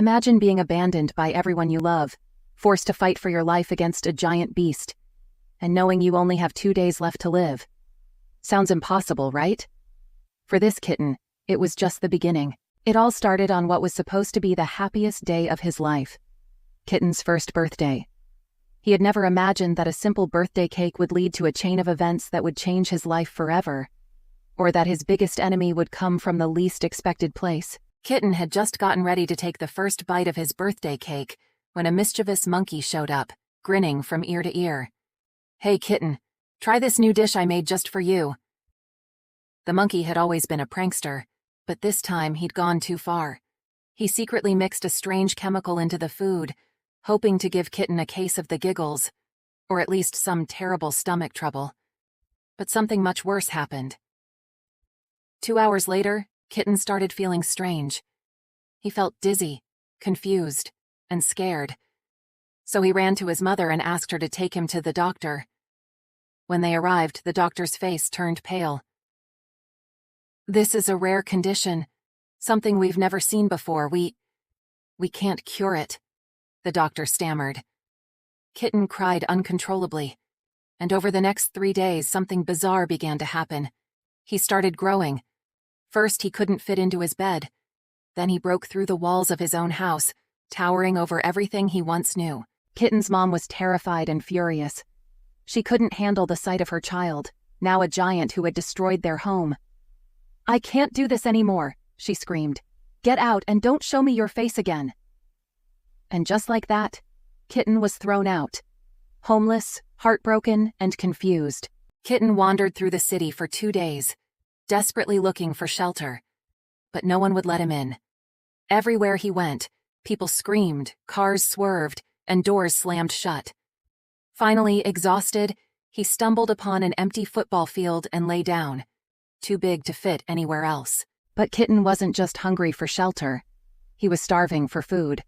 Imagine being abandoned by everyone you love, forced to fight for your life against a giant beast, and knowing you only have 2 days left to live. Sounds impossible, right? For this kitten, it was just the beginning. It all started on what was supposed to be the happiest day of his life. Kitten's first birthday. He had never imagined that a simple birthday cake would lead to a chain of events that would change his life forever, or that his biggest enemy would come from the least expected place. Kitten had just gotten ready to take the first bite of his birthday cake when a mischievous monkey showed up, grinning from ear to ear. "Hey, Kitten, try this new dish I made just for you." The monkey had always been a prankster, but this time he'd gone too far. He secretly mixed a strange chemical into the food, hoping to give Kitten a case of the giggles, or at least some terrible stomach trouble. But something much worse happened. 2 hours later, Kitten started feeling strange. He felt dizzy, confused, and scared. So he ran to his mother and asked her to take him to the doctor. When they arrived, the doctor's face turned pale. "This is a rare condition, something we've never seen before. We can't cure it," the doctor stammered. Kitten cried uncontrollably, and over the next 3 days something bizarre began to happen. He started growing. First, he couldn't fit into his bed. Then he broke through the walls of his own house, towering over everything he once knew. Kitten's mom was terrified and furious. She couldn't handle the sight of her child, now a giant who had destroyed their home. "I can't do this anymore," she screamed. "Get out and don't show me your face again." And just like that, Kitten was thrown out. Homeless, heartbroken, and confused, Kitten wandered through the city for 2 days, desperately looking for shelter. But no one would let him in. Everywhere he went, people screamed, cars swerved, and doors slammed shut. Finally, exhausted, he stumbled upon an empty football field and lay down, too big to fit anywhere else. But Kitten wasn't just hungry for shelter. He was starving for food.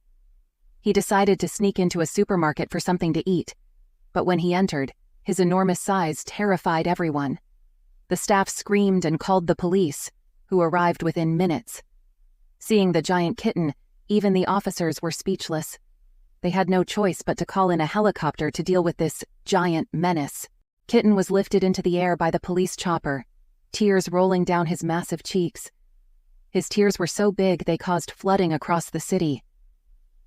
He decided to sneak into a supermarket for something to eat. But when he entered, his enormous size terrified everyone. The staff screamed and called the police, who arrived within minutes. Seeing the giant kitten, even the officers were speechless. They had no choice but to call in a helicopter to deal with this giant menace. Kitten was lifted into the air by the police chopper, tears rolling down his massive cheeks. His tears were so big they caused flooding across the city.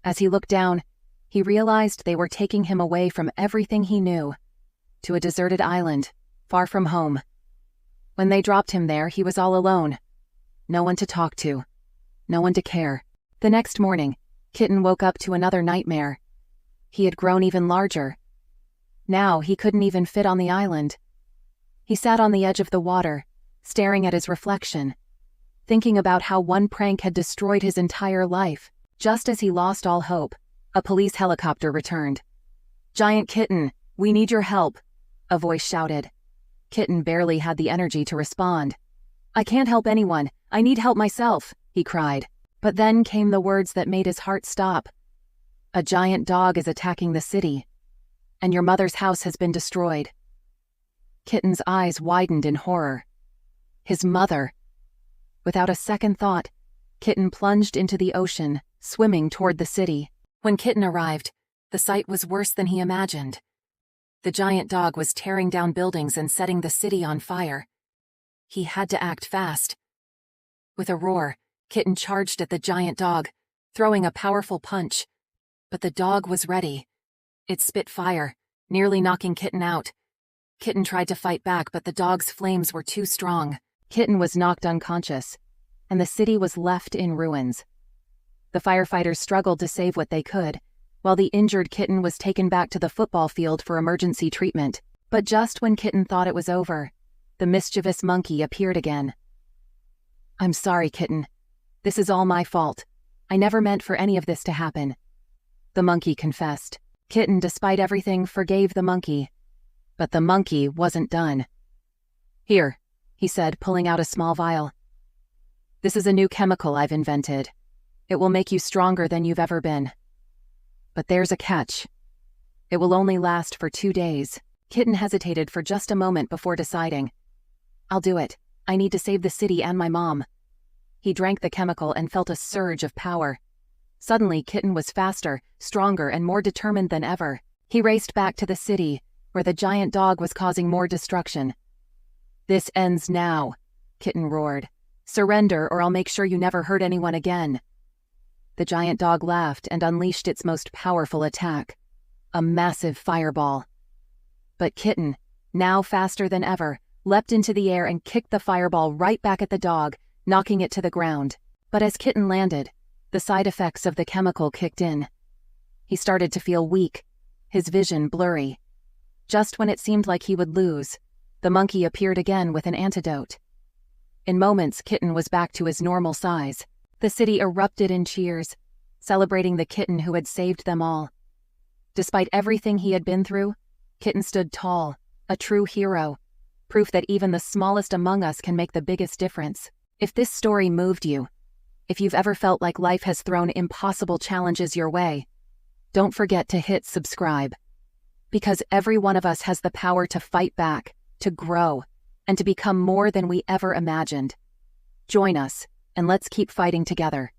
As he looked down, he realized they were taking him away from everything he knew, to a deserted island, far from home. When they dropped him there, he was all alone. No one to talk to. No one to care. The next morning, Kitten woke up to another nightmare. He had grown even larger. Now he couldn't even fit on the island. He sat on the edge of the water, staring at his reflection, thinking about how one prank had destroyed his entire life. Just as he lost all hope, a police helicopter returned. "Giant Kitten, we need your help," a voice shouted. Kitten barely had the energy to respond. "I can't help anyone. I need help myself," he cried. But then came the words that made his heart stop. "A giant dog is attacking the city, and your mother's house has been destroyed." Kitten's eyes widened in horror. His mother. Without a second thought, Kitten plunged into the ocean, swimming toward the city. When Kitten arrived, the sight was worse than he imagined. The giant dog was tearing down buildings and setting the city on fire. He had to act fast. With a roar, Kitten charged at the giant dog, throwing a powerful punch. But the dog was ready. It spit fire, nearly knocking Kitten out. Kitten tried to fight back, but the dog's flames were too strong. Kitten was knocked unconscious, and the city was left in ruins. The firefighters struggled to save what they could, while the injured Kitten was taken back to the football field for emergency treatment. But just when Kitten thought it was over, the mischievous monkey appeared again. "I'm sorry, Kitten. This is all my fault. I never meant for any of this to happen," the monkey confessed. Kitten, despite everything, forgave the monkey. But the monkey wasn't done. "Here," he said, pulling out a small vial. "This is a new chemical I've invented. It will make you stronger than you've ever been. But there's a catch. It will only last for 2 days." Kitten hesitated for just a moment before deciding. "I'll do it. I need to save the city and my mom." He drank the chemical and felt a surge of power. Suddenly, Kitten was faster, stronger, and more determined than ever. He raced back to the city, where the giant dog was causing more destruction. "This ends now," Kitten roared. "Surrender, or I'll make sure you never hurt anyone again." The giant dog laughed and unleashed its most powerful attack, a massive fireball. But Kitten, now faster than ever, leapt into the air and kicked the fireball right back at the dog, knocking it to the ground. But as Kitten landed, the side effects of the chemical kicked in. He started to feel weak, his vision blurry. Just when it seemed like he would lose, the monkey appeared again with an antidote. In moments, Kitten was back to his normal size. The city erupted in cheers, celebrating the kitten who had saved them all. Despite everything he had been through, Kitten stood tall, a true hero, proof that even the smallest among us can make the biggest difference. If this story moved you, if you've ever felt like life has thrown impossible challenges your way, don't forget to hit subscribe. Because every one of us has the power to fight back, to grow, and to become more than we ever imagined. Join us, and let's keep fighting together.